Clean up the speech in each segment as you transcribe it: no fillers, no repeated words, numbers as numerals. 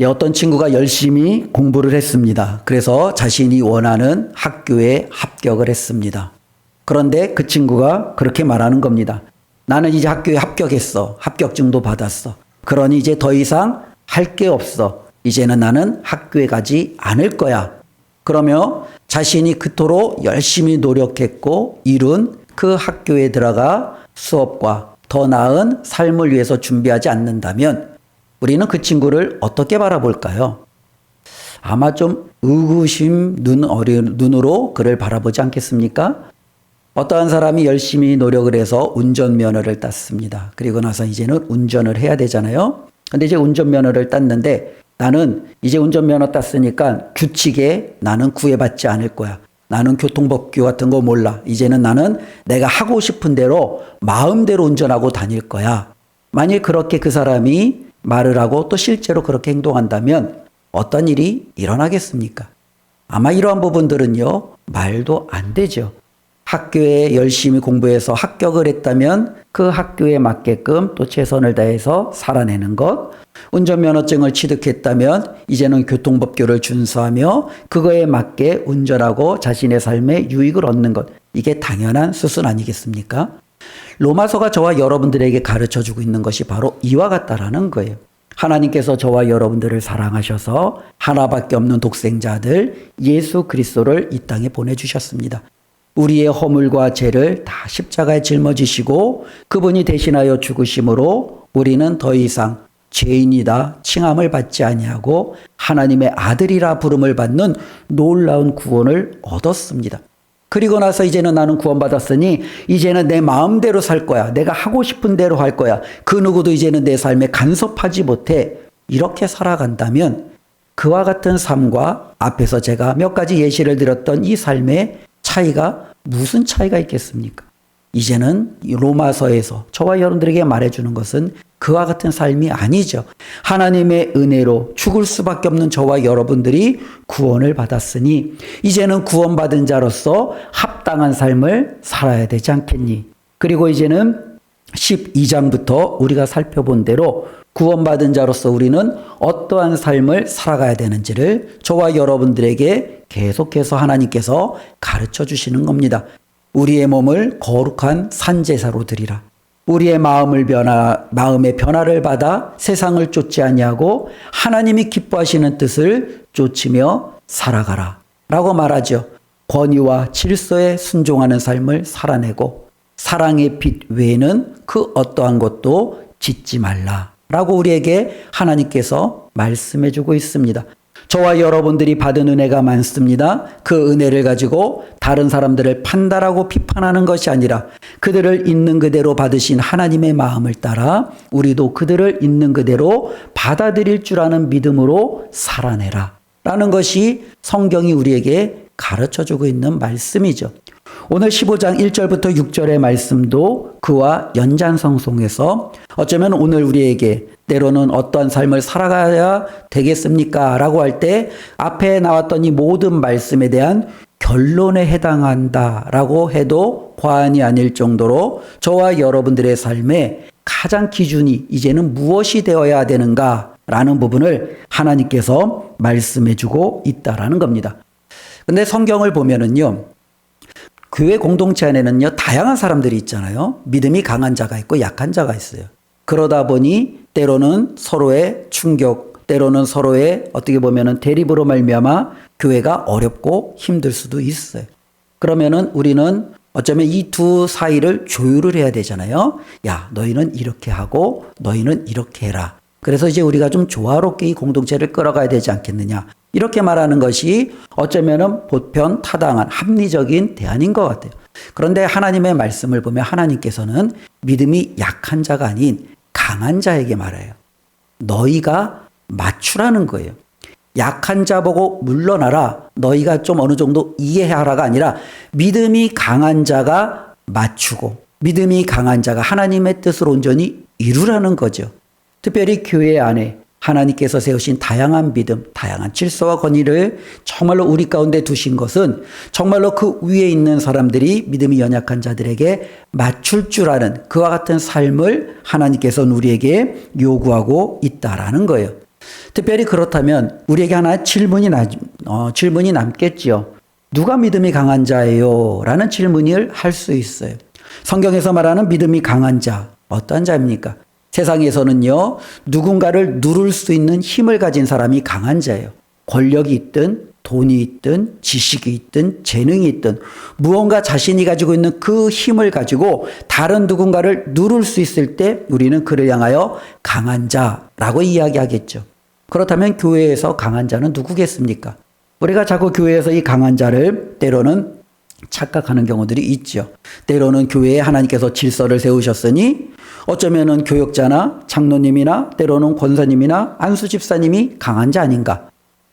어떤 친구가 열심히 공부를 했습니다. 그래서 자신이 원하는 학교에 합격을 했습니다. 그런데 그 친구가 그렇게 말하는 겁니다. 나는 이제 학교에 합격했어. 합격증도 받았어. 그러니 이제 더 이상 할 게 없어. 이제는 나는 학교에 가지 않을 거야. 그러며 자신이 그토록 열심히 노력했고 이룬 그 학교에 들어가 수업과 더 나은 삶을 위해서 준비하지 않는다면 우리는 그 친구를 어떻게 바라볼까요? 아마 좀 의구심 눈으로 그를 바라보지 않겠습니까? 어떠한 사람이 열심히 노력을 해서 운전면허를 땄습니다. 그리고 나서 이제는 운전을 해야 되잖아요. 근데 이제 운전면허를 땄는데 나는 이제 운전면허 땄으니까 규칙에 나는 구애받지 않을 거야. 나는 교통법규 같은 거 몰라. 이제는 나는 내가 하고 싶은 대로 마음대로 운전하고 다닐 거야. 만일 그렇게 그 사람이 말을 하고 또 실제로 그렇게 행동한다면 어떤 일이 일어나겠습니까? 아마 이러한 부분들은요, 말도 안 되죠. 학교에 열심히 공부해서 합격을 했다면 그 학교에 맞게끔 또 최선을 다해서 살아내는 것, 운전면허증을 취득했다면 이제는 교통법규를 준수하며 그거에 맞게 운전하고 자신의 삶에 유익을 얻는 것, 이게 당연한 수순 아니겠습니까? 로마서가 저와 여러분들에게 가르쳐주고 있는 것이 바로 이와 같다라는 거예요. 하나님께서 저와 여러분들을 사랑하셔서 하나밖에 없는 독생자들 예수 그리스도를 이 땅에 보내주셨습니다. 우리의 허물과 죄를 다 십자가에 짊어지시고 그분이 대신하여 죽으심으로 우리는 더 이상 죄인이다 칭함을 받지 아니하고 하나님의 아들이라 부름을 받는 놀라운 구원을 얻었습니다. 그리고 나서 이제는 나는 구원받았으니 이제는 내 마음대로 살 거야. 내가 하고 싶은 대로 할 거야. 그 누구도 이제는 내 삶에 간섭하지 못해. 이렇게 살아간다면 그와 같은 삶과 앞에서 제가 몇 가지 예시를 드렸던 이 삶의 차이가 무슨 차이가 있겠습니까? 이제는 로마서에서 저와 여러분들에게 말해주는 것은 그와 같은 삶이 아니죠. 하나님의 은혜로 죽을 수밖에 없는 저와 여러분들이 구원을 받았으니 이제는 구원받은 자로서 합당한 삶을 살아야 되지 않겠니? 그리고 이제는 12장부터 우리가 살펴본 대로 구원받은 자로서 우리는 어떠한 삶을 살아가야 되는지를 저와 여러분들에게 계속해서 하나님께서 가르쳐 주시는 겁니다. 우리의 몸을 거룩한 산제사로 드리라. 우리의 마음의 변화를 받아 세상을 쫓지 아니하고 하나님이 기뻐하시는 뜻을 쫓으며 살아가라 라고 말하죠. 권위와 질서에 순종하는 삶을 살아내고 사랑의 빛 외에는 그 어떠한 것도 짓지 말라 라고 우리에게 하나님께서 말씀해 주고 있습니다. 저와 여러분들이 받은 은혜가 많습니다. 그 은혜를 가지고 다른 사람들을 판단하고 비판하는 것이 아니라 그들을 있는 그대로 받으신 하나님의 마음을 따라 우리도 그들을 있는 그대로 받아들일 줄 아는 믿음으로 살아내라 라는 것이 성경이 우리에게 가르쳐주고 있는 말씀이죠. 오늘 15장 1절부터 6절의 말씀도 그와 연장성송해서 어쩌면 오늘 우리에게 때로는 어떠한 삶을 살아가야 되겠습니까? 라고 할 때 앞에 나왔던 이 모든 말씀에 대한 결론에 해당한다 라고 해도 과언이 아닐 정도로 저와 여러분들의 삶에 가장 기준이 이제는 무엇이 되어야 되는가 라는 부분을 하나님께서 말씀해 주고 있다라는 겁니다. 근데 성경을 보면은요, 교회 공동체 안에는요, 다양한 사람들이 있잖아요. 믿음이 강한 자가 있고 약한 자가 있어요. 그러다 보니 때로는 서로의 충격, 때로는 서로의 어떻게 보면은 대립으로 말미암아 교회가 어렵고 힘들 수도 있어요. 그러면은 우리는 어쩌면 이 두 사이를 조율을 해야 되잖아요. 야, 너희는 이렇게 하고 너희는 이렇게 해라. 그래서 이제 우리가 좀 조화롭게 이 공동체를 끌어가야 되지 않겠느냐. 이렇게 말하는 것이 어쩌면은 보편 타당한 합리적인 대안인 것 같아요. 그런데 하나님의 말씀을 보면 하나님께서는 믿음이 약한 자가 아닌 강한 자에게 말해요. 너희가 맞추라는 거예요. 약한 자 보고 물러나라. 너희가 좀 어느 정도 이해하라가 아니라 믿음이 강한 자가 맞추고 믿음이 강한 자가 하나님의 뜻을 온전히 이루라는 거죠. 특별히 교회 안에 하나님께서 세우신 다양한 믿음, 다양한 질서와 권위를 정말로 우리 가운데 두신 것은 정말로 그 위에 있는 사람들이 믿음이 연약한 자들에게 맞출 줄 아는 그와 같은 삶을 하나님께서는 우리에게 요구하고 있다라는 거예요. 특별히 그렇다면 우리에게 하나 질문이 남겠지요. 누가 믿음이 강한 자예요? 라는 질문을 할 수 있어요. 성경에서 말하는 믿음이 강한 자, 어떤 자입니까? 세상에서는요, 누군가를 누를 수 있는 힘을 가진 사람이 강한 자예요. 권력이 있든, 돈이 있든, 지식이 있든, 재능이 있든, 무언가 자신이 가지고 있는 그 힘을 가지고 다른 누군가를 누를 수 있을 때 우리는 그를 향하여 강한 자라고 이야기하겠죠. 그렇다면 교회에서 강한 자는 누구겠습니까? 우리가 자꾸 교회에서 이 강한 자를 때로는 착각하는 경우들이 있죠. 때로는 교회에 하나님께서 질서를 세우셨으니 어쩌면은 교역자나 장로님이나 때로는 권사님이나 안수 집사님이 강한 자 아닌가?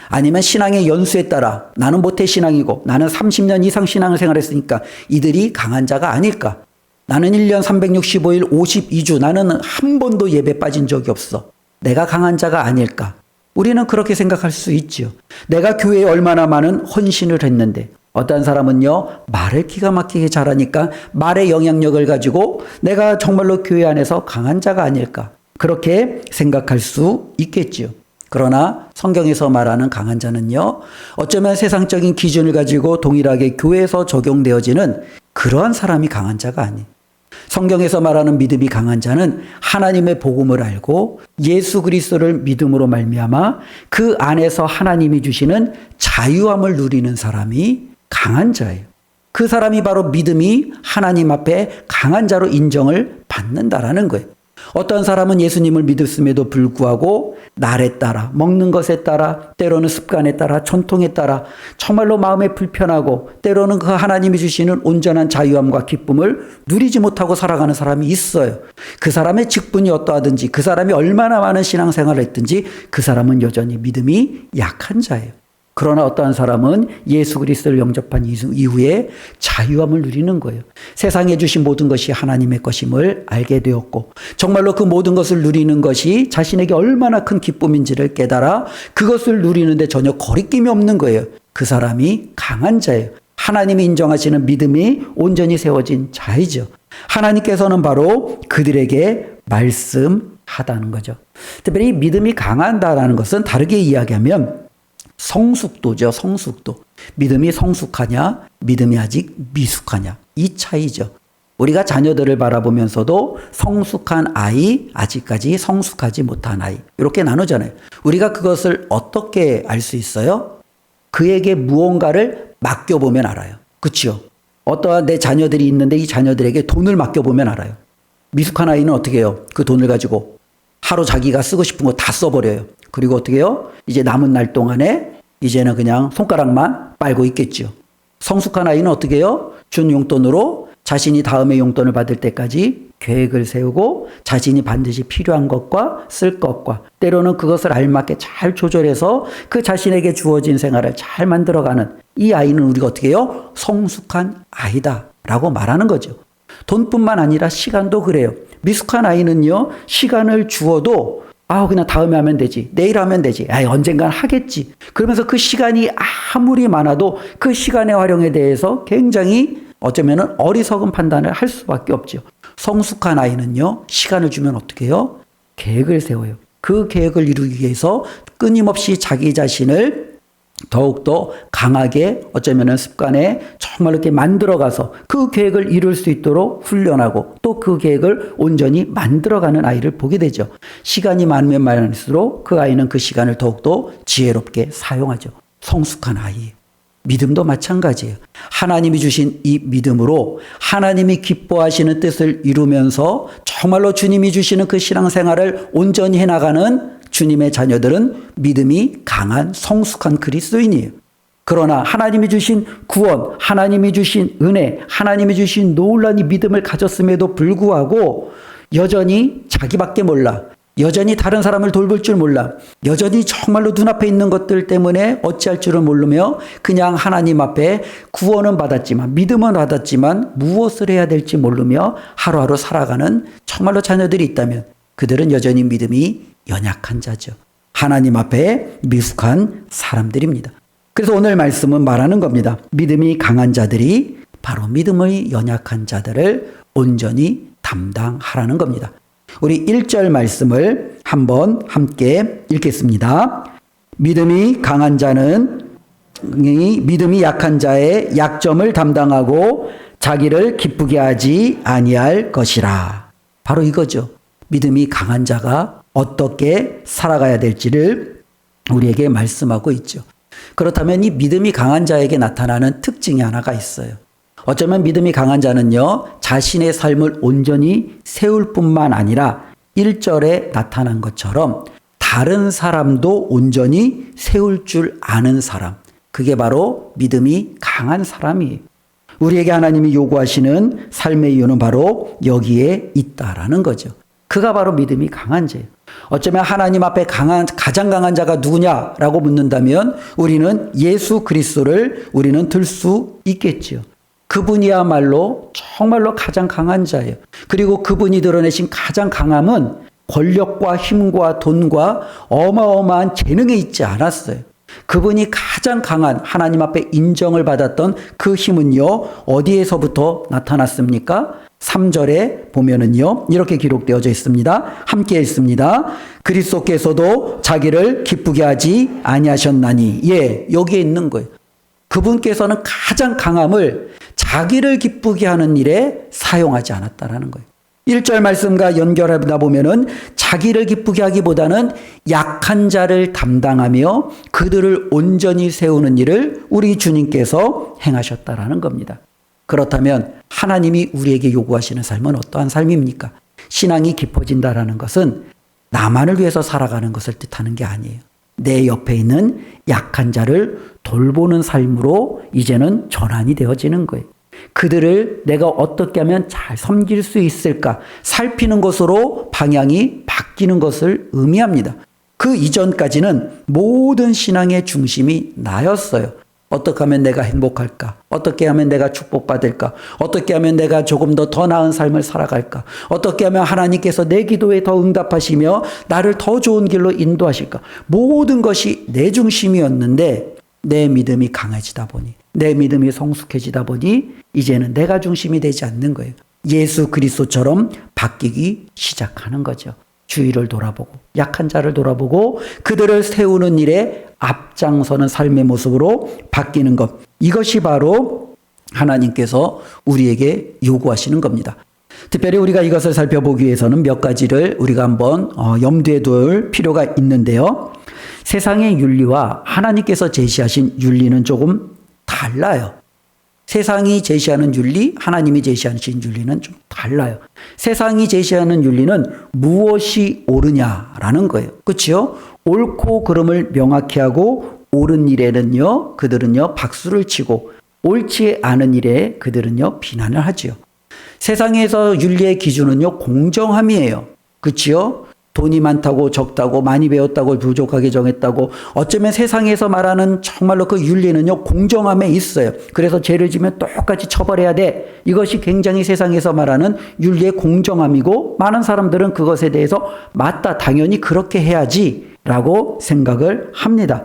아니면 신앙의 연수에 따라 나는 모태 신앙이고 나는 30년 이상 신앙을 생활했으니까 이들이 강한 자가 아닐까? 나는 1년 365일 52주 나는 한 번도 예배 빠진 적이 없어. 내가 강한 자가 아닐까? 우리는 그렇게 생각할 수 있죠. 내가 교회에 얼마나 많은 헌신을 했는데 어떤 사람은요, 말을 기가 막히게 잘하니까 말의 영향력을 가지고 내가 정말로 교회 안에서 강한 자가 아닐까? 그렇게 생각할 수 있겠죠. 그러나 성경에서 말하는 강한 자는요, 어쩌면 세상적인 기준을 가지고 동일하게 교회에서 적용되어지는 그러한 사람이 강한 자가 아니에요. 성경에서 말하는 믿음이 강한 자는 하나님의 복음을 알고 예수 그리스도를 믿음으로 말미암아 그 안에서 하나님이 주시는 자유함을 누리는 사람이 강한 자예요. 그 사람이 바로 믿음이 하나님 앞에 강한 자로 인정을 받는다라는 거예요. 어떤 사람은 예수님을 믿었음에도 불구하고 날에 따라, 먹는 것에 따라, 때로는 습관에 따라, 전통에 따라 정말로 마음에 불편하고 때로는 그 하나님이 주시는 온전한 자유함과 기쁨을 누리지 못하고 살아가는 사람이 있어요. 그 사람의 직분이 어떠하든지 그 사람이 얼마나 많은 신앙생활을 했든지 그 사람은 여전히 믿음이 약한 자예요. 그러나 어떠한 사람은 예수 그리스도를 영접한 이후에 자유함을 누리는 거예요. 세상에 주신 모든 것이 하나님의 것임을 알게 되었고 정말로 그 모든 것을 누리는 것이 자신에게 얼마나 큰 기쁨인지를 깨달아 그것을 누리는데 전혀 거리낌이 없는 거예요. 그 사람이 강한 자예요. 하나님이 인정하시는 믿음이 온전히 세워진 자이죠. 하나님께서는 바로 그들에게 말씀하다는 거죠. 특별히 믿음이 강한다라는 것은 다르게 이야기하면 성숙도죠. 성숙도. 믿음이 성숙하냐, 믿음이 아직 미숙하냐, 이 차이죠. 우리가 자녀들을 바라보면서도 성숙한 아이, 아직까지 성숙하지 못한 아이, 이렇게 나누잖아요. 우리가 그것을 어떻게 알 수 있어요? 그에게 무언가를 맡겨보면 알아요. 그렇죠? 어떠한 내 자녀들이 있는데 이 자녀들에게 돈을 맡겨보면 알아요. 미숙한 아이는 어떻게 해요? 그 돈을 가지고 하루 자기가 쓰고 싶은 거 다 써버려요. 그리고 어떻게 해요? 이제 남은 날 동안에 이제는 그냥 손가락만 빨고 있겠죠. 성숙한 아이는 어떻게 해요? 준 용돈으로 자신이 다음에 용돈을 받을 때까지 계획을 세우고 자신이 반드시 필요한 것과 쓸 것과 때로는 그것을 알맞게 잘 조절해서 그 자신에게 주어진 생활을 잘 만들어가는 이 아이는 우리가 어떻게 해요? 성숙한 아이다라고 말하는 거죠. 돈뿐만 아니라 시간도 그래요. 미숙한 아이는요, 시간을 주어도 그냥 다음에 하면 되지. 내일 하면 되지. 언젠간 하겠지. 그러면서 그 시간이 아무리 많아도 그 시간의 활용에 대해서 굉장히 어쩌면은 어리석은 판단을 할 수밖에 없죠. 성숙한 아이는요, 시간을 주면 어떻게 해요? 계획을 세워요. 그 계획을 이루기 위해서 끊임없이 자기 자신을 더욱더 강하게 어쩌면은 습관에 정말 이렇게 만들어가서 그 계획을 이룰 수 있도록 훈련하고 또 그 계획을 온전히 만들어가는 아이를 보게 되죠. 시간이 많으면 많을수록 그 아이는 그 시간을 더욱더 지혜롭게 사용하죠. 성숙한 아이. 믿음도 마찬가지예요. 하나님이 주신 이 믿음으로 하나님이 기뻐하시는 뜻을 이루면서 정말로 주님이 주시는 그 신앙생활을 온전히 해나가는 주님의 자녀들은 믿음이 강한 성숙한 그리스도인이에요. 그러나 하나님이 주신 구원, 하나님이 주신 은혜, 하나님이 주신 놀라운 이 믿음을 가졌음에도 불구하고 여전히 자기밖에 몰라. 여전히 다른 사람을 돌볼 줄 몰라. 여전히 정말로 눈앞에 있는 것들 때문에 어찌할 줄을 모르며 그냥 하나님 앞에 구원은 받았지만, 믿음은 받았지만 무엇을 해야 될지 모르며 하루하루 살아가는 정말로 자녀들이 있다면 그들은 여전히 믿음이 연약한 자죠. 하나님 앞에 미숙한 사람들입니다. 그래서 오늘 말씀은 말하는 겁니다. 믿음이 강한 자들이 바로 믿음의 연약한 자들을 온전히 담당하라는 겁니다. 우리 1절 말씀을 한번 함께 읽겠습니다. 믿음이 강한 자는 믿음이 약한 자의 약점을 담당하고 자기를 기쁘게 하지 아니할 것이라. 바로 이거죠. 믿음이 강한 자가 어떻게 살아가야 될지를 우리에게 말씀하고 있죠. 그렇다면 이 믿음이 강한 자에게 나타나는 특징이 하나가 있어요. 어쩌면 믿음이 강한 자는요, 자신의 삶을 온전히 세울 뿐만 아니라 1절에 나타난 것처럼 다른 사람도 온전히 세울 줄 아는 사람. 그게 바로 믿음이 강한 사람이에요. 우리에게 하나님이 요구하시는 삶의 이유는 바로 여기에 있다라는 거죠. 그가 바로 믿음이 강한 자예요. 어쩌면 하나님 앞에 가장 강한 자가 누구냐라고 묻는다면 우리는 예수 그리스도를 우리는 들 수 있겠지요. 그분이야말로 정말로 가장 강한 자예요. 그리고 그분이 드러내신 가장 강함은 권력과 힘과 돈과 어마어마한 재능에 있지 않았어요. 그분이 가장 강한 하나님 앞에 인정을 받았던 그 힘은요, 어디에서부터 나타났습니까? 3절에 보면은요, 이렇게 기록되어져 있습니다. 함께 읽습니다. 그리스도께서도 자기를 기쁘게 하지 아니하셨나니. 예, 여기에 있는 거예요. 그분께서는 가장 강함을 자기를 기쁘게 하는 일에 사용하지 않았다라는 거예요. 1절 말씀과 연결하다 보면은 자기를 기쁘게 하기보다는 약한 자를 담당하며 그들을 온전히 세우는 일을 우리 주님께서 행하셨다라는 겁니다. 그렇다면 하나님이 우리에게 요구하시는 삶은 어떠한 삶입니까? 신앙이 깊어진다라는 것은 나만을 위해서 살아가는 것을 뜻하는 게 아니에요. 내 옆에 있는 약한 자를 돌보는 삶으로 이제는 전환이 되어지는 거예요. 그들을 내가 어떻게 하면 잘 섬길 수 있을까 살피는 것으로 방향이 바뀌는 것을 의미합니다. 그 이전까지는 모든 신앙의 중심이 나였어요. 어떻게 하면 내가 행복할까? 어떻게 하면 내가 축복받을까? 어떻게 하면 내가 조금 더 나은 삶을 살아갈까? 어떻게 하면 하나님께서 내 기도에 더 응답하시며 나를 더 좋은 길로 인도하실까? 모든 것이 내 중심이었는데 내 믿음이 강해지다 보니, 내 믿음이 성숙해지다 보니 이제는 내가 중심이 되지 않는 거예요. 예수 그리스도처럼 바뀌기 시작하는 거죠. 주위를 돌아보고 약한 자를 돌아보고 그들을 세우는 일에 앞장서는 삶의 모습으로 바뀌는 것. 이것이 바로 하나님께서 우리에게 요구하시는 겁니다. 특별히 우리가 이것을 살펴보기 위해서는 몇 가지를 우리가 한번 염두에 둘 필요가 있는데요. 세상의 윤리와 하나님께서 제시하신 윤리는 조금 달라요. 세상이 제시하는 윤리, 하나님이 제시하신 윤리는 좀 달라요. 세상이 제시하는 윤리는 무엇이 옳으냐라는 거예요. 그렇죠? 옳고 그름을 명확히 하고 옳은 일에는요, 그들은요 박수를 치고 옳지 않은 일에 그들은요 비난을 하지요. 세상에서 윤리의 기준은요 공정함이에요. 그렇죠? 돈이 많다고 적다고 많이 배웠다고 부족하게 정했다고 어쩌면 세상에서 말하는 정말로 그 윤리는요 공정함에 있어요. 그래서 죄를 지면 똑같이 처벌해야 돼. 이것이 굉장히 세상에서 말하는 윤리의 공정함이고 많은 사람들은 그것에 대해서 맞다 당연히 그렇게 해야지 라고 생각을 합니다.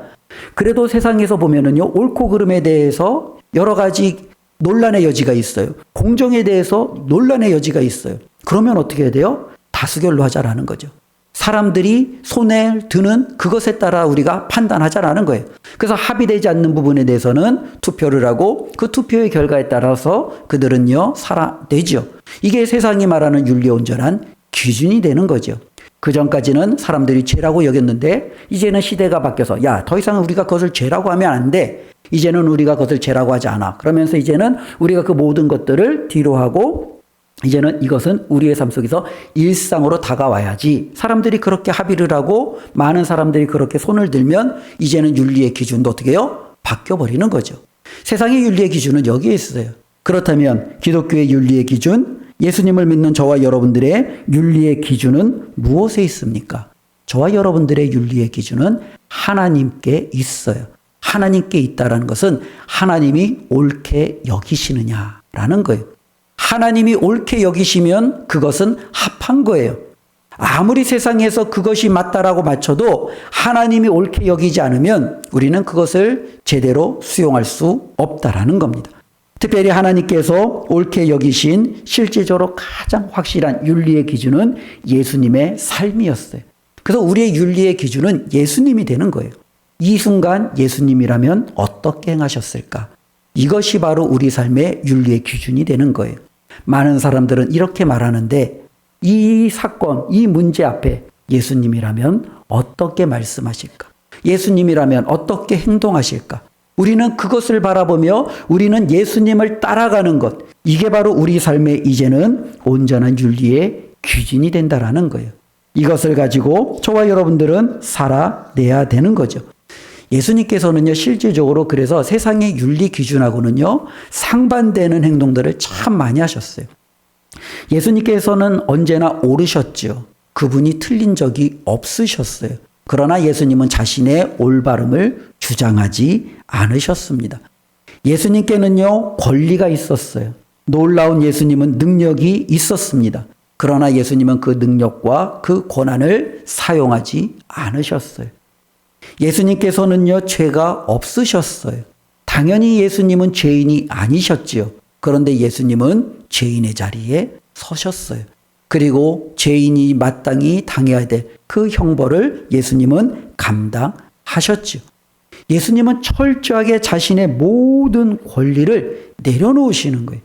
그래도 세상에서 보면은요 옳고 그름에 대해서 여러 가지 논란의 여지가 있어요. 공정에 대해서 논란의 여지가 있어요. 그러면 어떻게 해야 돼요? 다수결로 하자라는 거죠. 사람들이 손에 드는 그것에 따라 우리가 판단하자라는 거예요. 그래서 합의되지 않는 부분에 대해서는 투표를 하고 그 투표의 결과에 따라서 그들은요 살아내죠. 이게 세상이 말하는 윤리 온전한 기준이 되는 거죠. 그 전까지는 사람들이 죄라고 여겼는데 이제는 시대가 바뀌어서 야, 더 이상 우리가 그것을 죄라고 하면 안 돼. 이제는 우리가 그것을 죄라고 하지 않아. 그러면서 이제는 우리가 그 모든 것들을 뒤로 하고 이제는 이것은 우리의 삶 속에서 일상으로 다가와야지. 사람들이 그렇게 합의를 하고 많은 사람들이 그렇게 손을 들면 이제는 윤리의 기준도 어떻게 해요? 바뀌어버리는 거죠. 세상의 윤리의 기준은 여기에 있어요. 그렇다면 기독교의 윤리의 기준, 예수님을 믿는 저와 여러분들의 윤리의 기준은 무엇에 있습니까? 저와 여러분들의 윤리의 기준은 하나님께 있어요. 하나님께 있다라는 것은 하나님이 옳게 여기시느냐라는 거예요. 하나님이 옳게 여기시면 그것은 합한 거예요. 아무리 세상에서 그것이 맞다라고 맞춰도 하나님이 옳게 여기지 않으면 우리는 그것을 제대로 수용할 수 없다라는 겁니다. 특별히 하나님께서 옳게 여기신 실제적으로 가장 확실한 윤리의 기준은 예수님의 삶이었어요. 그래서 우리의 윤리의 기준은 예수님이 되는 거예요. 이 순간 예수님이라면 어떻게 행하셨을까? 이것이 바로 우리 삶의 윤리의 기준이 되는 거예요. 많은 사람들은 이렇게 말하는데 이 사건, 이 문제 앞에 예수님이라면 어떻게 말씀하실까? 예수님이라면 어떻게 행동하실까? 우리는 그것을 바라보며 우리는 예수님을 따라가는 것, 이게 바로 우리 삶의 이제는 온전한 윤리의 기준이 된다라는 거예요. 이것을 가지고 저와 여러분들은 살아내야 되는 거죠. 예수님께서는요, 실질적으로 그래서 세상의 윤리 기준하고는요, 상반되는 행동들을 참 많이 하셨어요. 예수님께서는 언제나 옳으셨죠. 그분이 틀린 적이 없으셨어요. 그러나 예수님은 자신의 올바름을 주장하지 않으셨습니다. 예수님께는요, 권리가 있었어요. 놀라운 예수님은 능력이 있었습니다. 그러나 예수님은 그 능력과 그 권한을 사용하지 않으셨어요. 예수님께서는요, 죄가 없으셨어요. 당연히 예수님은 죄인이 아니셨지요. 그런데 예수님은 죄인의 자리에 서셨어요. 그리고 죄인이 마땅히 당해야 될 그 형벌을 예수님은 감당하셨죠. 예수님은 철저하게 자신의 모든 권리를 내려놓으시는 거예요.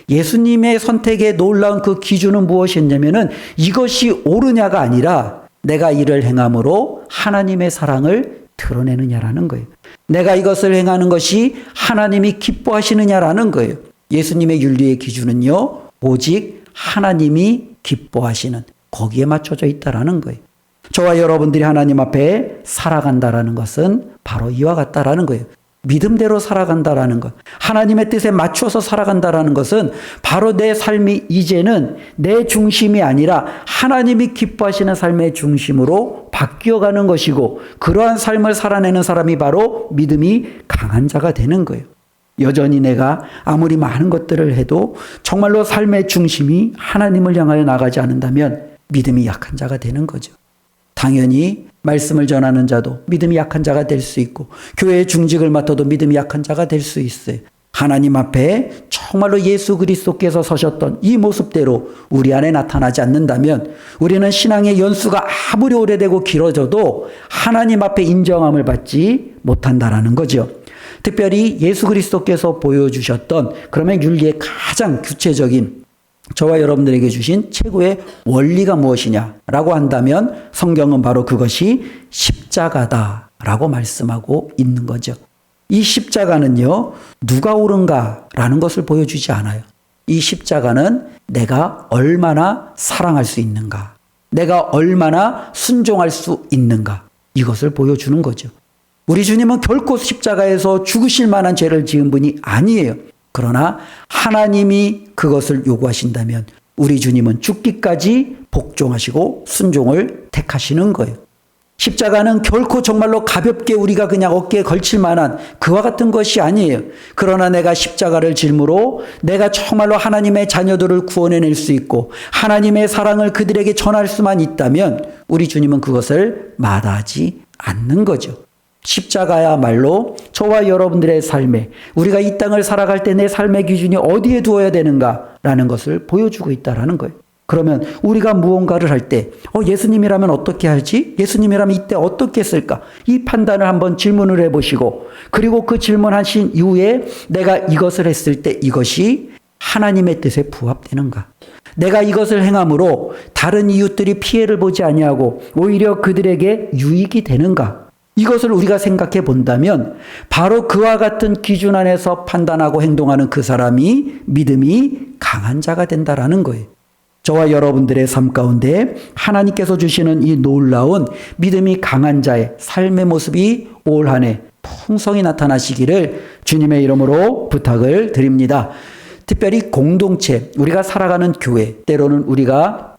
예수님의 선택의 놀라운 그 기준은 무엇이었냐면은 이것이 옳으냐가 아니라 내가 이를 행함으로 하나님의 사랑을 드러내느냐라는 거예요. 내가 이것을 행하는 것이 하나님이 기뻐하시느냐라는 거예요. 예수님의 윤리의 기준은요, 오직 하나님이 기뻐하시는 거기에 맞춰져 있다라는 거예요. 저와 여러분들이 하나님 앞에 살아간다라는 것은 바로 이와 같다라는 거예요. 믿음대로 살아간다라는 것, 하나님의 뜻에 맞춰서 살아간다라는 것은 바로 내 삶이 이제는 내 중심이 아니라 하나님이 기뻐하시는 삶의 중심으로 바뀌어가는 것이고, 그러한 삶을 살아내는 사람이 바로 믿음이 강한 자가 되는 거예요. 여전히 내가 아무리 많은 것들을 해도 정말로 삶의 중심이 하나님을 향하여 나가지 않는다면 믿음이 약한 자가 되는 거죠. 당연히 말씀을 전하는 자도 믿음이 약한 자가 될 수 있고, 교회의 중직을 맡아도 믿음이 약한 자가 될 수 있어요. 하나님 앞에 정말로 예수 그리스도께서 서셨던 이 모습대로 우리 안에 나타나지 않는다면 우리는 신앙의 연수가 아무리 오래되고 길어져도 하나님 앞에 인정함을 받지 못한다라는 거죠. 특별히 예수 그리스도께서 보여주셨던 그러면 윤리의 가장 구체적인 저와 여러분들에게 주신 최고의 원리가 무엇이냐라고 한다면 성경은 바로 그것이 십자가다라고 말씀하고 있는 거죠. 이 십자가는요, 누가 옳은가라는 것을 보여주지 않아요. 이 십자가는 내가 얼마나 사랑할 수 있는가, 내가 얼마나 순종할 수 있는가, 이것을 보여주는 거죠. 우리 주님은 결코 십자가에서 죽으실 만한 죄를 지은 분이 아니에요. 그러나 하나님이 그것을 요구하신다면 우리 주님은 죽기까지 복종하시고 순종을 택하시는 거예요. 십자가는 결코 정말로 가볍게 우리가 그냥 어깨에 걸칠 만한 그와 같은 것이 아니에요. 그러나 내가 십자가를 짊으로 내가 정말로 하나님의 자녀들을 구원해낼 수 있고 하나님의 사랑을 그들에게 전할 수만 있다면 우리 주님은 그것을 마다하지 않는 거죠. 십자가야말로 저와 여러분들의 삶에, 우리가 이 땅을 살아갈 때 내 삶의 기준이 어디에 두어야 되는가라는 것을 보여주고 있다라는 거예요. 그러면 우리가 무언가를 할 때 예수님이라면 어떻게 할지, 예수님이라면 이때 어떻게 했을까, 이 판단을 한번 질문을 해보시고, 그리고 그 질문하신 이후에 내가 이것을 했을 때 이것이 하나님의 뜻에 부합되는가, 내가 이것을 행함으로 다른 이웃들이 피해를 보지 아니하고 오히려 그들에게 유익이 되는가, 이것을 우리가 생각해 본다면 바로 그와 같은 기준 안에서 판단하고 행동하는 그 사람이 믿음이 강한 자가 된다라는 거예요. 저와 여러분들의 삶 가운데 하나님께서 주시는 이 놀라운 믿음이 강한 자의 삶의 모습이 올 한 해 풍성히 나타나시기를 주님의 이름으로 부탁을 드립니다. 특별히 공동체, 우리가 살아가는 교회, 때로는 우리가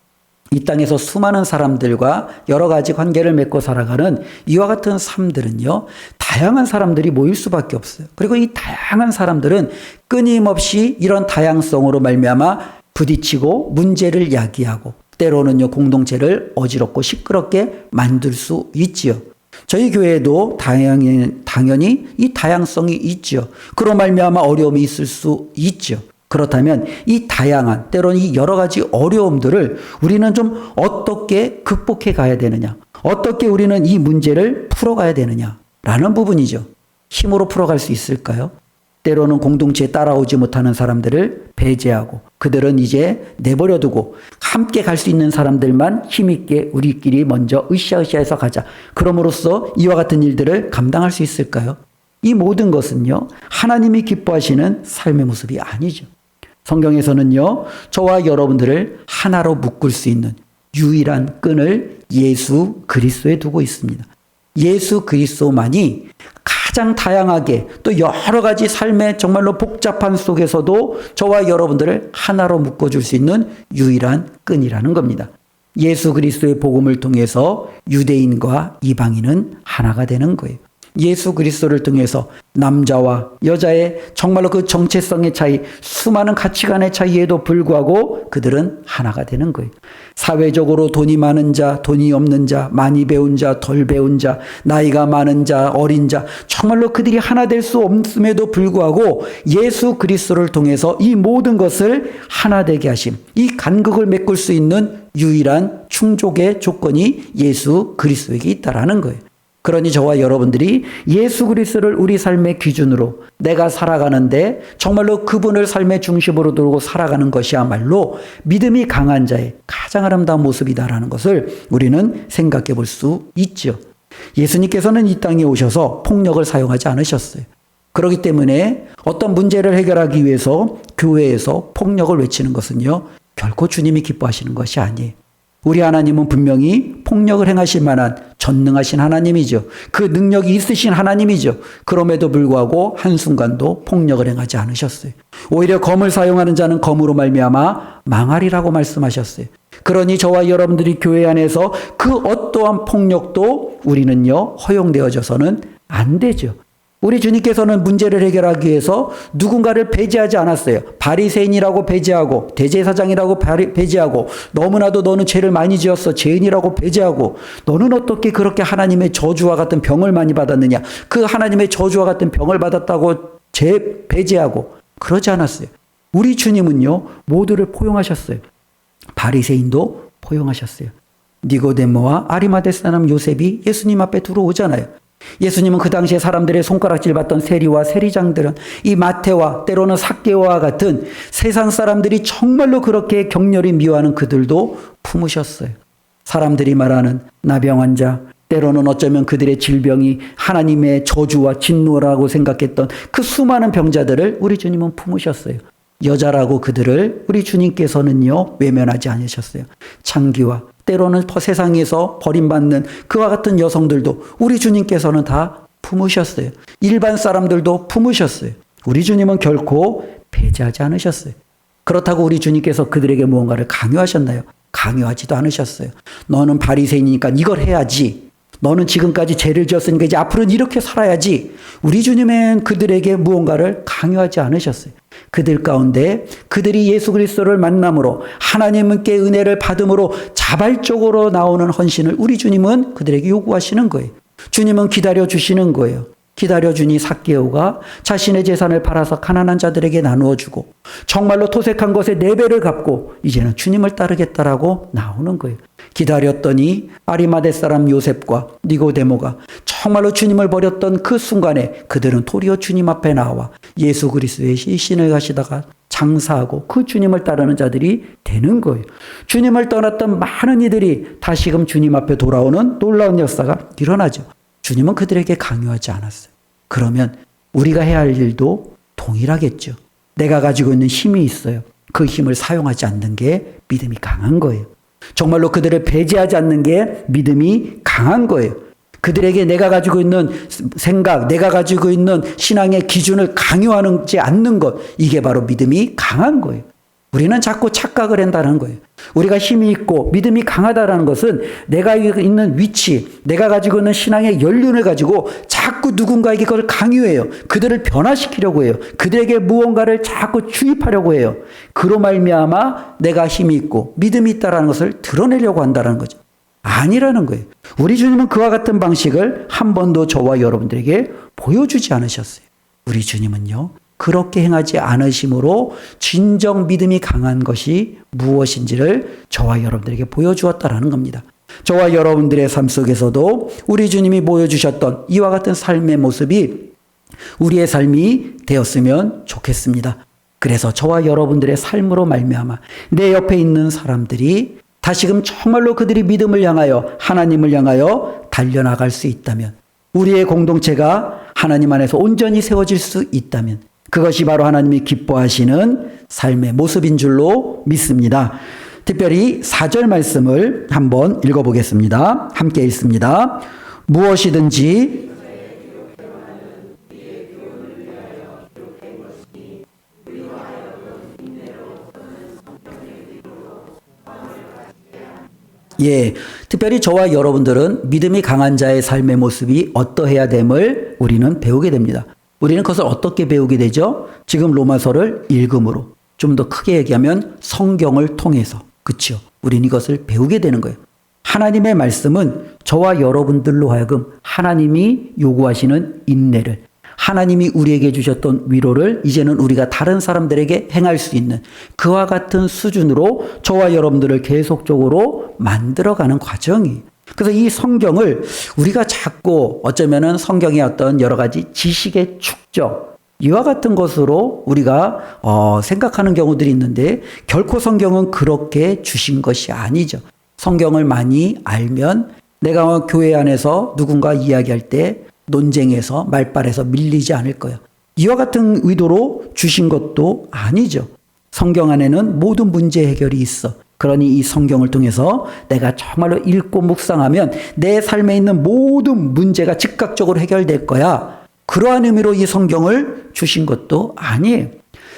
이 땅에서 수많은 사람들과 여러 가지 관계를 맺고 살아가는 이와 같은 삶들은요, 다양한 사람들이 모일 수밖에 없어요. 그리고 이 다양한 사람들은 끊임없이 이런 다양성으로 말미암아 부딪히고 문제를 야기하고 때로는요, 공동체를 어지럽고 시끄럽게 만들 수 있지요. 저희 교회에도 당연히 이 다양성이 있죠. 그로 말미암아 어려움이 있을 수 있죠. 그렇다면 이 다양한, 때로는 이 여러 가지 어려움들을 우리는 좀 어떻게 극복해 가야 되느냐, 어떻게 우리는 이 문제를 풀어가야 되느냐라는 부분이죠. 힘으로 풀어갈 수 있을까요? 때로는 공동체에 따라오지 못하는 사람들을 배제하고 그들은 이제 내버려두고 함께 갈 수 있는 사람들만 힘있게 우리끼리 먼저 으쌰으쌰해서 가자. 그럼으로써 이와 같은 일들을 감당할 수 있을까요? 이 모든 것은요, 하나님이 기뻐하시는 삶의 모습이 아니죠. 성경에서는요, 저와 여러분들을 하나로 묶을 수 있는 유일한 끈을 예수 그리스도에 두고 있습니다. 예수 그리스도만이 가장 다양하게 또 여러 가지 삶의 정말로 복잡한 속에서도 저와 여러분들을 하나로 묶어줄 수 있는 유일한 끈이라는 겁니다. 예수 그리스도의 복음을 통해서 유대인과 이방인은 하나가 되는 거예요. 예수 그리스도를 통해서 남자와 여자의 정말로 그 정체성의 차이, 수많은 가치관의 차이에도 불구하고 그들은 하나가 되는 거예요. 사회적으로 돈이 많은 자, 돈이 없는 자, 많이 배운 자, 덜 배운 자, 나이가 많은 자, 어린 자, 정말로 그들이 하나 될 수 없음에도 불구하고 예수 그리스도를 통해서 이 모든 것을 하나 되게 하심, 이 간극을 메꿀 수 있는 유일한 충족의 조건이 예수 그리스도에게 있다라는 거예요. 그러니 저와 여러분들이 예수 그리스도를 우리 삶의 기준으로 내가 살아가는데 정말로 그분을 삶의 중심으로 두고 살아가는 것이야말로 믿음이 강한 자의 가장 아름다운 모습이다라는 것을 우리는 생각해 볼 수 있죠. 예수님께서는 이 땅에 오셔서 폭력을 사용하지 않으셨어요. 그렇기 때문에 어떤 문제를 해결하기 위해서 교회에서 폭력을 외치는 것은요, 결코 주님이 기뻐하시는 것이 아니에요. 우리 하나님은 분명히 폭력을 행하실 만한 전능하신 하나님이죠. 그 능력이 있으신 하나님이죠. 그럼에도 불구하고 한순간도 폭력을 행하지 않으셨어요. 오히려 검을 사용하는 자는 검으로 말미암아 망하리라고 말씀하셨어요. 그러니 저와 여러분들이 교회 안에서 그 어떠한 폭력도 우리는요, 허용되어져서는 안 되죠. 우리 주님께서는 문제를 해결하기 위해서 누군가를 배제하지 않았어요. 바리새인이라고 배제하고 대제사장이라고 배제하고 너무나도 너는 죄를 많이 지었어 죄인이라고 배제하고 너는 어떻게 그렇게 하나님의 저주와 같은 병을 많이 받았느냐. 그 하나님의 저주와 같은 병을 받았다고 배제하고 그러지 않았어요. 우리 주님은요, 모두를 포용하셨어요. 바리새인도 포용하셨어요. 니고데모와 아리마대 사람 요셉이 예수님 앞에 들어오잖아요. 예수님은 그 당시에 사람들의 손가락질 받던 세리와 세리장들은 이 마태와 때로는 삭개오와 같은 세상 사람들이 정말로 그렇게 격렬히 미워하는 그들도 품으셨어요. 사람들이 말하는 나병 환자, 때로는 어쩌면 그들의 질병이 하나님의 저주와 진노라고 생각했던 그 수많은 병자들을 우리 주님은 품으셨어요. 여자라고 그들을 우리 주님께서는요, 외면하지 않으셨어요. 창기와 때로는 세상에서 버림받는 그와 같은 여성들도 우리 주님께서는 다 품으셨어요. 일반 사람들도 품으셨어요. 우리 주님은 결코 배제하지 않으셨어요. 그렇다고 우리 주님께서 그들에게 무언가를 강요하셨나요? 강요하지도 않으셨어요. 너는 바리새인이니까 이걸 해야지. 너는 지금까지 죄를 지었으니까 이제 앞으로는 이렇게 살아야지. 우리 주님은 그들에게 무언가를 강요하지 않으셨어요. 그들 가운데 그들이 예수 그리스도를 만남으로 하나님께 은혜를 받음으로 자발적으로 나오는 헌신을 우리 주님은 그들에게 요구하시는 거예요. 주님은 기다려주시는 거예요. 기다려주니 삭개오가 자신의 재산을 팔아서 가난한 자들에게 나누어 주고 정말로 토색한 것에 4배를 갚고 이제는 주님을 따르겠다라고 나오는 거예요. 기다렸더니 아리마대 사람 요셉과 니고데모가 정말로 주님을 버렸던 그 순간에 그들은 도리어 주님 앞에 나와 예수 그리스도의 신을 가시다가 장사하고 그 주님을 따르는 자들이 되는 거예요. 주님을 떠났던 많은 이들이 다시금 주님 앞에 돌아오는 놀라운 역사가 일어나죠. 주님은 그들에게 강요하지 않았어요. 그러면 우리가 해야 할 일도 동일하겠죠. 내가 가지고 있는 힘이 있어요. 그 힘을 사용하지 않는 게 믿음이 강한 거예요. 정말로 그들을 배제하지 않는 게 믿음이 강한 거예요. 그들에게 내가 가지고 있는 생각, 내가 가지고 있는 신앙의 기준을 강요하지 않는 것, 이게 바로 믿음이 강한 거예요. 우리는 자꾸 착각을 한다는 거예요. 우리가 힘이 있고 믿음이 강하다는 것은 내가 있는 위치, 내가 가지고 있는 신앙의 연륜을 가지고 자꾸 누군가에게 그걸 강요해요. 그들을 변화시키려고 해요. 그들에게 무언가를 자꾸 주입하려고 해요. 그로 말미암아 내가 힘이 있고 믿음이 있다는 것을 드러내려고 한다는 거죠. 아니라는 거예요. 우리 주님은 그와 같은 방식을 한 번도 저와 여러분들에게 보여주지 않으셨어요. 우리 주님은요, 그렇게 행하지 않으심으로 진정 믿음이 강한 것이 무엇인지를 저와 여러분들에게 보여주었다라는 겁니다. 저와 여러분들의 삶 속에서도 우리 주님이 보여주셨던 이와 같은 삶의 모습이 우리의 삶이 되었으면 좋겠습니다. 그래서 저와 여러분들의 삶으로 말미암아 내 옆에 있는 사람들이 다시금 정말로 그들이 믿음을 향하여 하나님을 향하여 달려나갈 수 있다면, 우리의 공동체가 하나님 안에서 온전히 세워질 수 있다면 그것이 바로 하나님이 기뻐하시는 삶의 모습인 줄로 믿습니다. 특별히 4절 말씀을 한번 읽어보겠습니다. 함께 읽습니다. 무엇이든지 특별히 저와 여러분들은 믿음이 강한 자의 삶의 모습이 어떠해야 됨을 우리는 배우게 됩니다. 우리는 그것을 어떻게 배우게 되죠? 지금 로마서를 읽음으로, 좀 더 크게 얘기하면 성경을 통해서, 그렇죠? 우리는 이것을 배우게 되는 거예요. 하나님의 말씀은 저와 여러분들로 하여금 하나님이 요구하시는 인내를, 하나님이 우리에게 주셨던 위로를 이제는 우리가 다른 사람들에게 행할 수 있는 그와 같은 수준으로 저와 여러분들을 계속적으로 만들어가는 과정이에요. 그래서 이 성경을 우리가 자꾸 어쩌면은 성경의 어떤 여러 가지 지식의 축적, 이와 같은 것으로 우리가 생각하는 경우들이 있는데, 결코 성경은 그렇게 주신 것이 아니죠. 성경을 많이 알면 내가 교회 안에서 누군가 이야기할 때 논쟁에서 말빨에서 밀리지 않을 거예요. 이와 같은 의도로 주신 것도 아니죠. 성경 안에는 모든 문제 해결이 있어. 그러니 이 성경을 통해서 내가 정말로 읽고 묵상하면 내 삶에 있는 모든 문제가 즉각적으로 해결될 거야. 그러한 의미로 이 성경을 주신 것도 아니에요.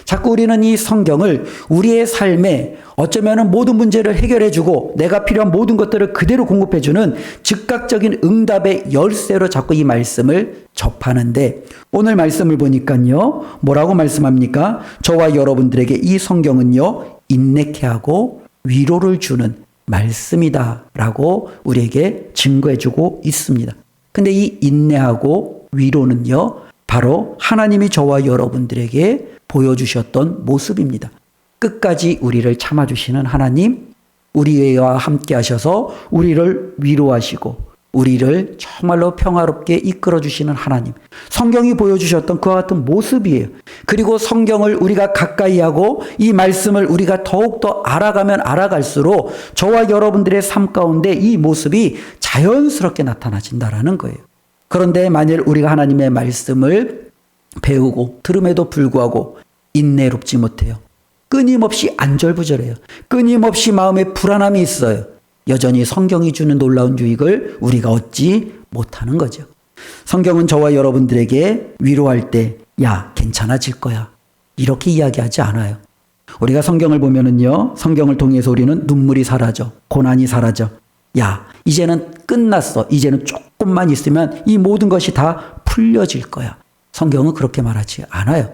자꾸 우리는 이 성경을 우리의 삶에 어쩌면 모든 문제를 해결해주고 내가 필요한 모든 것들을 그대로 공급해주는 즉각적인 응답의 열쇠로 자꾸 이 말씀을 접하는데, 오늘 말씀을 보니까요, 뭐라고 말씀합니까? 저와 여러분들에게 이 성경은요, 인내케 하고 위로를 주는 말씀이다 라고 우리에게 증거해주고 있습니다. 근데 이 인내하고 위로는요, 바로 하나님이 저와 여러분들에게 보여주셨던 모습입니다. 끝까지 우리를 참아주시는 하나님, 우리와 함께 하셔서 우리를 위로하시고 우리를 정말로 평화롭게 이끌어주시는 하나님, 성경이 보여주셨던 그와 같은 모습이에요. 그리고 성경을 우리가 가까이 하고 이 말씀을 우리가 더욱더 알아가면 알아갈수록 저와 여러분들의 삶 가운데 이 모습이 자연스럽게 나타나진다라는 거예요. 그런데 만일 우리가 하나님의 말씀을 배우고 들음에도 불구하고 인내롭지 못해요. 끊임없이 안절부절해요. 끊임없이 마음에 불안함이 있어요. 여전히 성경이 주는 놀라운 유익을 우리가 얻지 못하는 거죠. 성경은 저와 여러분들에게 위로할 때, 야, 괜찮아질 거야, 이렇게 이야기하지 않아요. 우리가 성경을 보면은요, 성경을 통해서 우리는 눈물이 사라져, 고난이 사라져. 야, 이제는 끝났어. 이제는 조금만 있으면 이 모든 것이 다 풀려질 거야. 성경은 그렇게 말하지 않아요.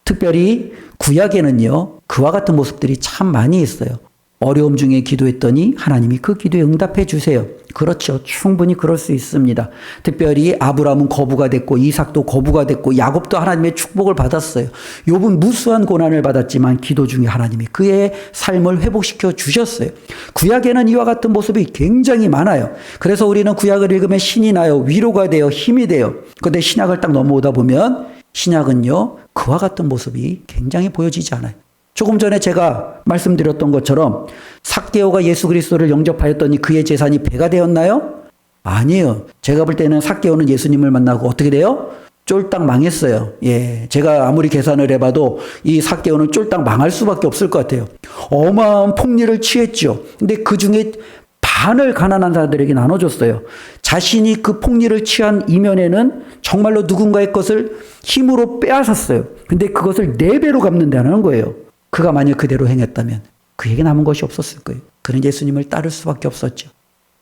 특별히 구약에는요, 그와 같은 모습들이 참 많이 있어요. 어려움 중에 기도했더니 하나님이 그 기도에 응답해 주세요. 그렇죠. 충분히 그럴 수 있습니다. 특별히 아브라함은 거부가 됐고 이삭도 거부가 됐고 야곱도 하나님의 축복을 받았어요. 욥은 무수한 고난을 받았지만 기도 중에 하나님이 그의 삶을 회복시켜 주셨어요. 구약에는 이와 같은 모습이 굉장히 많아요. 그래서 우리는 구약을 읽으면 신이 나요. 위로가 돼요. 힘이 돼요. 그런데 신약을 딱 넘어오다 보면 신약은요, 그와 같은 모습이 굉장히 보여지지 않아요. 조금 전에 제가 말씀드렸던 것처럼 삭개오가 예수 그리스도를 영접하였더니 그의 재산이 배가 되었나요? 아니에요. 제가 볼 때는 삭개오는 예수님을 만나고 어떻게 돼요? 쫄딱 망했어요. 예, 제가 아무리 계산을 해봐도 이 삭개오는 쫄딱 망할 수밖에 없을 것 같아요. 어마어마한 폭리를 취했죠. 근데 그 중에 반을 가난한 자들에게 나눠줬어요. 자신이 그 폭리를 취한 이면에는 정말로 누군가의 것을 힘으로 빼앗았어요. 근데 그것을 4배로 갚는다는 거예요. 그가 만약 그대로 행했다면 그에게 남은 것이 없었을 거예요. 그는 예수님을 따를 수밖에 없었죠.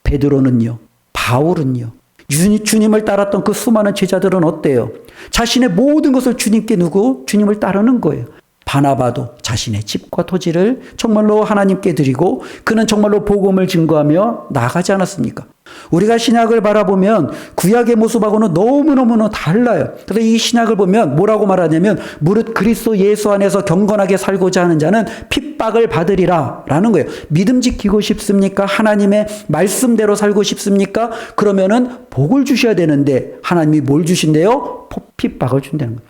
베드로는요, 바울은요, 주님을 따랐던 그 수많은 제자들은 어때요? 자신의 모든 것을 주님께 두고 주님을 따르는 거예요. 바나바도 자신의 집과 토지를 정말로 하나님께 드리고 그는 정말로 복음을 증거하며 나아가지 않았습니까? 우리가 신약을 바라보면 구약의 모습하고는 너무너무 달라요. 그래서 이 신약을 보면 뭐라고 말하냐면 무릇 그리스도 예수 안에서 경건하게 살고자 하는 자는 핍박을 받으리라 라는 거예요. 믿음 지키고 싶습니까? 하나님의 말씀대로 살고 싶습니까? 그러면은 복을 주셔야 되는데 하나님이 뭘 주신대요? 핍박을 준다는 거예요.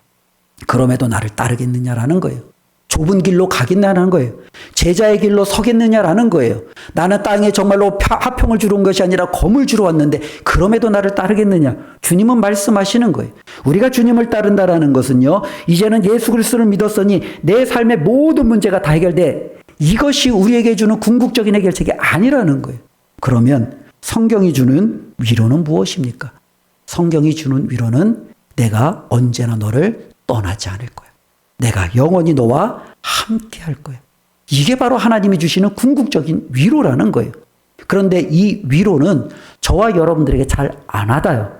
그럼에도 나를 따르겠느냐라는 거예요. 좁은 길로 가겠냐라는 거예요. 제자의 길로 서겠느냐라는 거예요. 나는 땅에 정말로 화평을 주러 온 것이 아니라 검을 주러 왔는데 그럼에도 나를 따르겠느냐. 주님은 말씀하시는 거예요. 우리가 주님을 따른다라는 것은요. 이제는 예수 그리스도를 믿었으니 내 삶의 모든 문제가 다 해결돼. 이것이 우리에게 주는 궁극적인 해결책이 아니라는 거예요. 그러면 성경이 주는 위로는 무엇입니까? 성경이 주는 위로는 내가 언제나 너를 떠나지 않을 거야. 내가 영원히 너와 함께 할 거야. 이게 바로 하나님이 주시는 궁극적인 위로라는 거예요. 그런데 이 위로는 저와 여러분들에게 잘 안 와닿아요.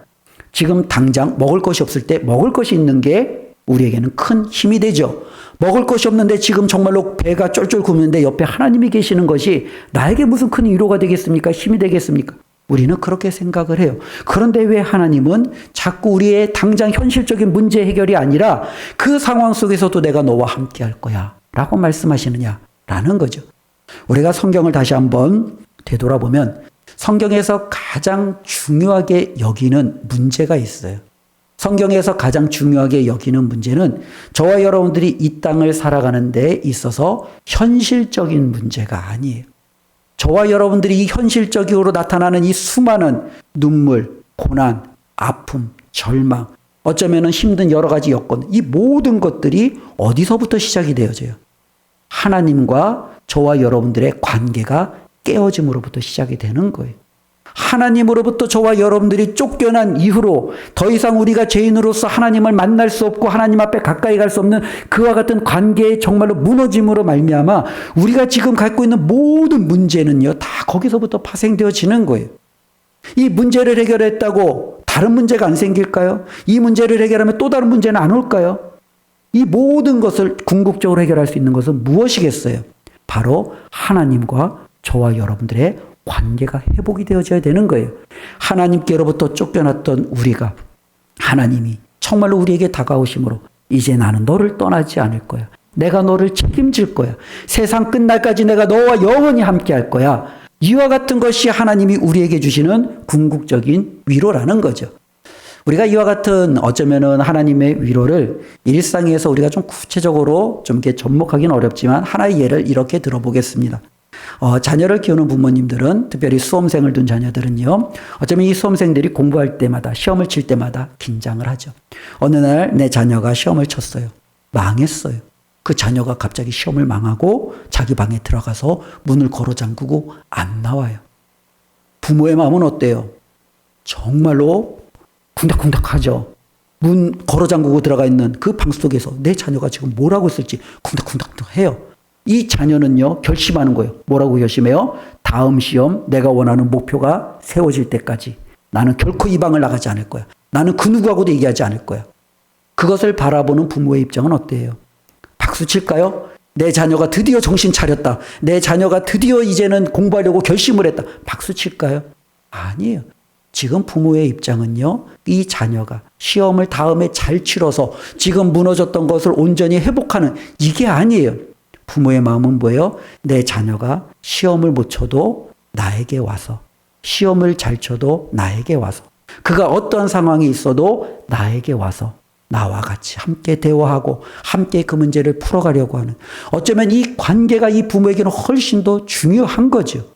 지금 당장 먹을 것이 없을 때 먹을 것이 있는 게 우리에게는 큰 힘이 되죠. 먹을 것이 없는데 지금 정말로 배가 쫄쫄 굶는데 옆에 하나님이 계시는 것이 나에게 무슨 큰 위로가 되겠습니까? 힘이 되겠습니까? 우리는 그렇게 생각을 해요. 그런데 왜 하나님은 자꾸 우리의 당장 현실적인 문제 해결이 아니라 그 상황 속에서도 내가 너와 함께 할 거야 라고 말씀하시느냐라는 거죠. 우리가 성경을 다시 한번 되돌아보면 성경에서 가장 중요하게 여기는 문제가 있어요. 성경에서 가장 중요하게 여기는 문제는 저와 여러분들이 이 땅을 살아가는 데 있어서 현실적인 문제가 아니에요. 저와 여러분들이 이 현실적으로 나타나는 이 수많은 눈물, 고난, 아픔, 절망, 어쩌면 힘든 여러 가지 여건, 이 모든 것들이 어디서부터 시작이 되어져요? 하나님과 저와 여러분들의 관계가 깨어짐으로부터 시작이 되는 거예요. 하나님으로부터 저와 여러분들이 쫓겨난 이후로 더 이상 우리가 죄인으로서 하나님을 만날 수 없고 하나님 앞에 가까이 갈 수 없는 그와 같은 관계의 정말로 무너짐으로 말미암아 우리가 지금 갖고 있는 모든 문제는요 다 거기서부터 파생되어지는 거예요. 이 문제를 해결했다고 다른 문제가 안 생길까요? 이 문제를 해결하면 또 다른 문제는 안 올까요? 이 모든 것을 궁극적으로 해결할 수 있는 것은 무엇이겠어요? 바로 하나님과 저와 여러분들의 관계가 회복이 되어져야 되는 거예요. 하나님께로부터 쫓겨났던 우리가 하나님이 정말로 우리에게 다가오심으로 이제 나는 너를 떠나지 않을 거야. 내가 너를 책임질 거야. 세상 끝날까지 내가 너와 영원히 함께 할 거야. 이와 같은 것이 하나님이 우리에게 주시는 궁극적인 위로라는 거죠. 우리가 이와 같은 어쩌면은 하나님의 위로를 일상에서 우리가 좀 구체적으로 좀 이렇게 접목하기는 어렵지만 하나의 예를 이렇게 들어보겠습니다. 자녀를 키우는 부모님들은 특별히 수험생을 둔 자녀들은요. 어쩌면 이 수험생들이 공부할 때마다 시험을 칠 때마다 긴장을 하죠. 어느 날 내 자녀가 시험을 쳤어요. 망했어요. 그 자녀가 갑자기 시험을 망하고 자기 방에 들어가서 문을 걸어 잠그고 안 나와요. 부모의 마음은 어때요? 정말로 쿵닥쿵닥하죠. 문 걸어 잠그고 들어가 있는 그 방 속에서 내 자녀가 지금 뭘 하고 있을지 쿵닥쿵닥 해요. 이 자녀는요, 결심하는 거예요. 뭐라고 결심해요? 다음 시험 내가 원하는 목표가 세워질 때까지 나는 결코 이 방을 나가지 않을 거야. 나는 그 누구하고도 얘기하지 않을 거야. 그것을 바라보는 부모의 입장은 어때요? 박수 칠까요? 내 자녀가 드디어 정신 차렸다. 내 자녀가 드디어 이제는 공부하려고 결심을 했다. 박수 칠까요? 아니에요. 지금 부모의 입장은요, 이 자녀가 시험을 다음에 잘 치러서 지금 무너졌던 것을 온전히 회복하는 이게 아니에요. 부모의 마음은 뭐예요? 내 자녀가 시험을 못 쳐도 나에게 와서, 시험을 잘 쳐도 나에게 와서, 그가 어떤 상황이 있어도 나에게 와서 나와 같이 함께 대화하고 함께 그 문제를 풀어가려고 하는, 어쩌면 이 관계가 이 부모에게는 훨씬 더 중요한 거죠.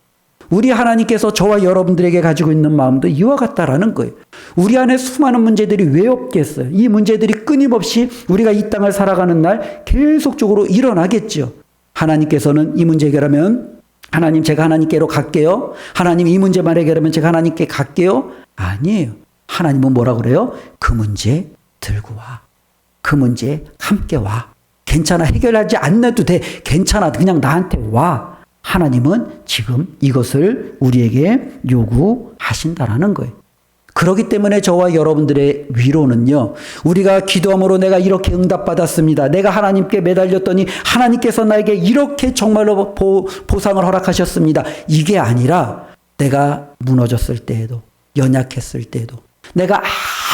우리 하나님께서 저와 여러분들에게 가지고 있는 마음도 이와 같다라는 거예요. 우리 안에 수많은 문제들이 왜 없겠어요? 이 문제들이 끊임없이 우리가 이 땅을 살아가는 날 계속적으로 일어나겠죠. 하나님께서는 이 문제 해결하면 하나님 제가 하나님께로 갈게요. 하나님 이 문제만 해결하면 제가 하나님께 갈게요. 아니에요. 하나님은 뭐라 그래요? 그 문제 들고 와. 그 문제 함께 와. 괜찮아. 해결하지 않아도 돼. 괜찮아. 그냥 나한테 와. 하나님은 지금 이것을 우리에게 요구하신다라는 거예요. 그렇기 때문에 저와 여러분들의 위로는요, 우리가 기도함으로 내가 이렇게 응답받았습니다. 내가 하나님께 매달렸더니 하나님께서 나에게 이렇게 정말로 보상을 허락하셨습니다. 이게 아니라 내가 무너졌을 때에도, 연약했을 때에도, 내가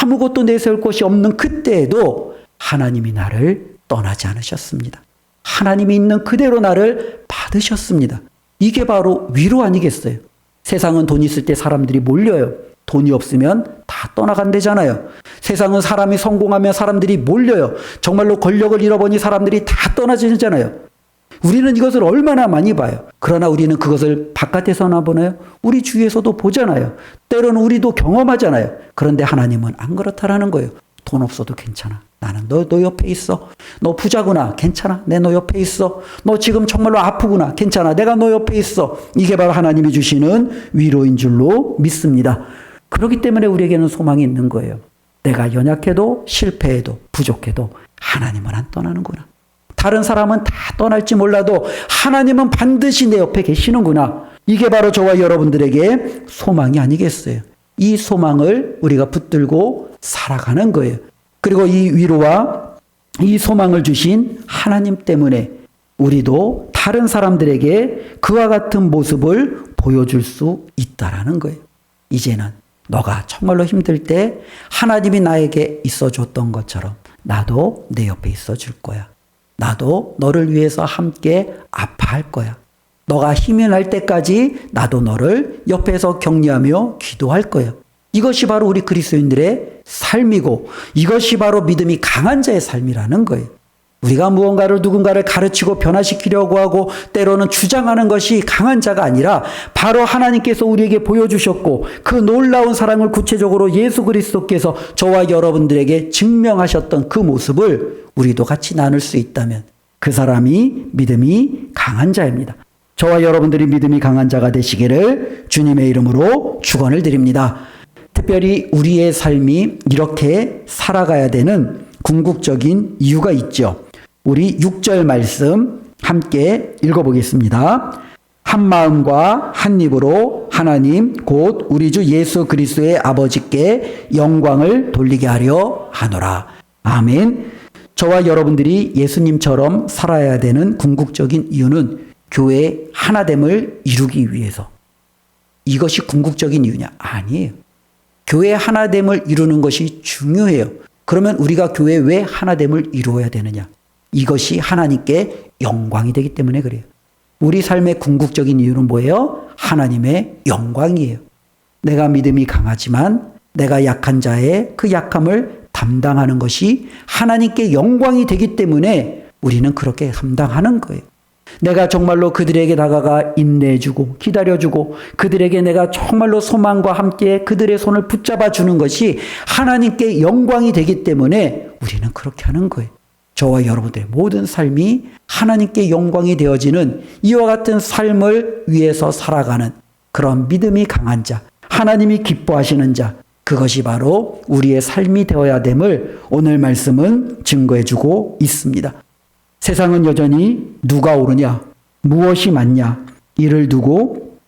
아무것도 내세울 곳이 없는 그때에도 하나님이 나를 떠나지 않으셨습니다. 하나님이 있는 그대로 나를 받으셨습니다. 이게 바로 위로 아니겠어요? 세상은 돈 있을 때 사람들이 몰려요. 돈이 없으면 다 떠나간대잖아요. 세상은 사람이 성공하면 사람들이 몰려요. 정말로 권력을 잃어보니 사람들이 다 떠나지잖아요. 우리는 이것을 얼마나 많이 봐요. 그러나 우리는 그것을 바깥에서나 보나요? 우리 주위에서도 보잖아요. 때로는 우리도 경험하잖아요. 그런데 하나님은 안 그렇다라는 거예요. 돈 없어도 괜찮아. 나는 너 옆에 있어. 너 부자구나. 괜찮아. 내 너 옆에 있어. 너 지금 정말로 아프구나. 괜찮아. 내가 너 옆에 있어. 이게 바로 하나님이 주시는 위로인 줄로 믿습니다. 그렇기 때문에 우리에게는 소망이 있는 거예요. 내가 연약해도 실패해도 부족해도 하나님은 안 떠나는구나. 다른 사람은 다 떠날지 몰라도 하나님은 반드시 내 옆에 계시는구나. 이게 바로 저와 여러분들에게 소망이 아니겠어요. 이 소망을 우리가 붙들고 살아가는 거예요. 그리고 이 위로와 이 소망을 주신 하나님 때문에 우리도 다른 사람들에게 그와 같은 모습을 보여줄 수 있다라는 거예요. 이제는 너가 정말로 힘들 때 하나님이 나에게 있어 줬던 것처럼 나도 내 옆에 있어 줄 거야. 나도 너를 위해서 함께 아파할 거야. 너가 힘이 날 때까지 나도 너를 옆에서 격려하며 기도할 거야. 이것이 바로 우리 그리스도인들의 삶이고 이것이 바로 믿음이 강한 자의 삶이라는 거예요. 우리가 무언가를 누군가를 가르치고 변화시키려고 하고 때로는 주장하는 것이 강한 자가 아니라 바로 하나님께서 우리에게 보여주셨고 그 놀라운 사랑을 구체적으로 예수 그리스도께서 저와 여러분들에게 증명하셨던 그 모습을 우리도 같이 나눌 수 있다면 그 사람이 믿음이 강한 자입니다. 저와 여러분들이 믿음이 강한 자가 되시기를 주님의 이름으로 축원을 드립니다. 특별히 우리의 삶이 이렇게 살아가야 되는 궁극적인 이유가 있죠. 우리 6절 말씀 함께 읽어보겠습니다. 한 마음과 한 입으로 하나님 곧 우리 주 예수 그리스도의 아버지께 영광을 돌리게 하려 하노라. 아멘. 저와 여러분들이 예수님처럼 살아야 되는 궁극적인 이유는 교회의 하나됨을 이루기 위해서. 이것이 궁극적인 이유냐? 아니에요. 교회의 하나됨을 이루는 것이 중요해요. 그러면 우리가 교회에 왜 하나됨을 이루어야 되느냐? 이것이 하나님께 영광이 되기 때문에 그래요. 우리 삶의 궁극적인 이유는 뭐예요? 하나님의 영광이에요. 내가 믿음이 강하지만 내가 약한 자의 그 약함을 담당하는 것이 하나님께 영광이 되기 때문에 우리는 그렇게 감당하는 거예요. 내가 정말로 그들에게 다가가 인내해주고 기다려주고 그들에게 내가 정말로 소망과 함께 그들의 손을 붙잡아 주는 것이 하나님께 영광이 되기 때문에 우리는 그렇게 하는 거예요. 저와 여러분들의 모든 삶이 하나님께 영광이 되어지는 이와 같은 삶을 위해서 살아가는 그런 믿음이 강한 자, 하나님이 기뻐하시는 자, 그것이 바로 우리의 삶이 되어야 됨을 오늘 말씀은 증거해주고 있습니다. 세상은 여전히 누가 옳으냐, 무엇이 맞냐, 이를 두고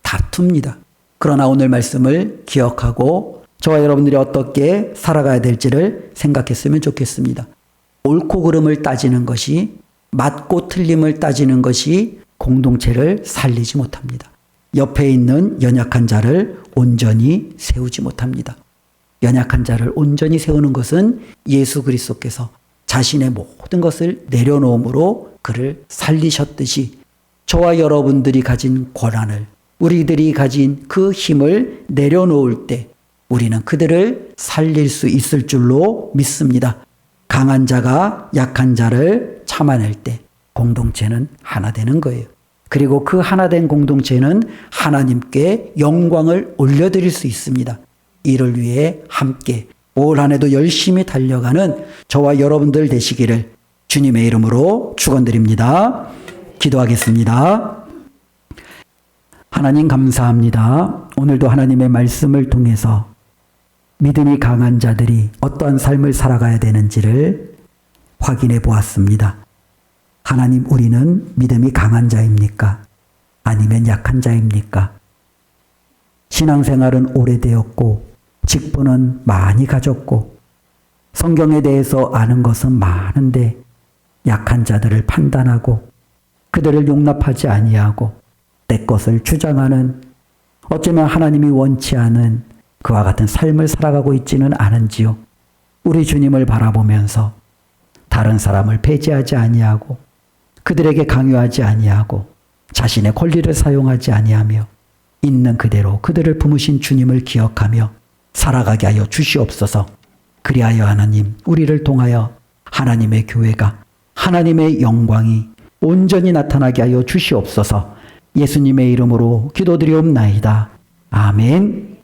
다툽니다. 그러나 오늘 말씀을 기억하고 저와 여러분들이 어떻게 살아가야 될지를 생각했으면 좋겠습니다. 옳고 그름을 따지는 것이, 맞고 틀림을 따지는 것이 공동체를 살리지 못합니다. 옆에 있는 연약한 자를 온전히 세우지 못합니다. 연약한 자를 온전히 세우는 것은 예수 그리스도께서 자신의 모든 것을 내려놓음으로 그를 살리셨듯이 저와 여러분들이 가진 권한을, 우리들이 가진 그 힘을 내려놓을 때 우리는 그들을 살릴 수 있을 줄로 믿습니다. 강한 자가 약한 자를 참아낼 때 공동체는 하나 되는 거예요. 그리고 그 하나 된 공동체는 하나님께 영광을 올려드릴 수 있습니다. 이를 위해 함께 올 한 해도 열심히 달려가는 저와 여러분들 되시기를 주님의 이름으로 축원드립니다. 기도하겠습니다. 하나님 감사합니다. 오늘도 하나님의 말씀을 통해서 믿음이 강한 자들이 어떠한 삶을 살아가야 되는지를 확인해 보았습니다. 하나님, 우리는 믿음이 강한 자입니까? 아니면 약한 자입니까? 신앙생활은 오래되었고 직분은 많이 가졌고 성경에 대해서 아는 것은 많은데 약한 자들을 판단하고 그들을 용납하지 아니하고 내 것을 주장하는 어쩌면 하나님이 원치 않은 그와 같은 삶을 살아가고 있지는 않은지요. 우리 주님을 바라보면서 다른 사람을 배제하지 아니하고 그들에게 강요하지 아니하고 자신의 권리를 사용하지 아니하며 있는 그대로 그들을 품으신 주님을 기억하며 살아가게 하여 주시옵소서. 그리하여 하나님, 우리를 통하여 하나님의 교회가 하나님의 영광이 온전히 나타나게 하여 주시옵소서. 예수님의 이름으로 기도드리옵나이다. 아멘.